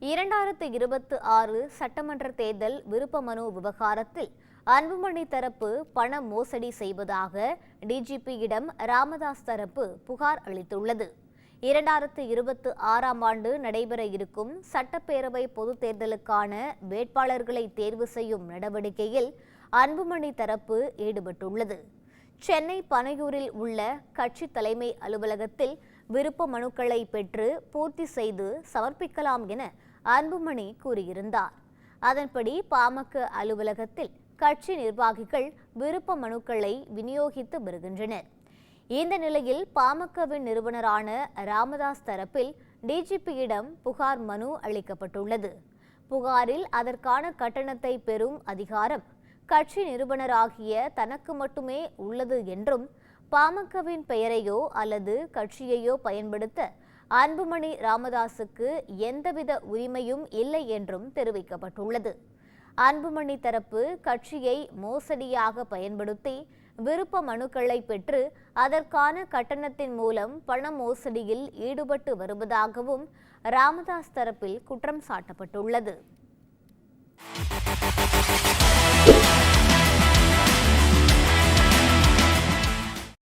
2026 சட்டமன்ற தேர்தல் விருப்ப மனு விவகாரத்தில் அன்புமணி தரப்பு பண மோசடி செய்வதாக டிஜிபியிடம் ராமதாஸ் தரப்பு புகார் அளித்துள்ளது. 2026ஆம் ஆண்டு நடைபெற இருக்கும் சட்டப்பேரவை பொதுத் தேர்தலுக்கான வேட்பாளர்களை தேர்வு செய்யும் நடவடிக்கையில் அன்புமணி தரப்பு ஈடுபட்டுள்ளது. சென்னை பனையூரில் உள்ள கட்சி தலைமை அலுவலகத்தில் விருப்ப மனுக்களை பெற்று பூர்த்தி செய்து சமர்ப்பிக்கலாம் என அன்புமணி கூறியிருந்தார். அதன்படி பாமக அலுவலகத்தில் கட்சி நிர்வாகிகள் விருப்ப மனுக்களை விநியோகித்து வருகின்றனர். இந்த நிலையில் பாமகவின் நிறுவனரான ராமதாஸ் தரப்பில் டிஜிபியிடம் புகார் மனு அளிக்கப்பட்டுள்ளது. புகாரில் அதற்கான கட்டணத்தை பெறும் அதிகாரம் கட்சி நிறுவனராகிய தனக்கு மட்டுமே உள்ளது என்றும், பாமகவின் பெயரையோ அல்லது கட்சியையோ பயன்படுத்த அன்புமணி ராமதாஸுக்கு எந்தவித உரிமையும் இல்லை என்றும் தெரிவிக்கப்பட்டுள்ளது. அன்புமணி தரப்பு கட்சியை மோசடியாக பயன்படுத்தி விருப்ப மனுக்களை பெற்று அதற்கான கட்டணத்தின் மூலம் பண மோசடியில் ஈடுபட்டு வருவதாகவும் ராமதாஸ் தரப்பில் குற்றம் சாட்டப்பட்டுள்ளது.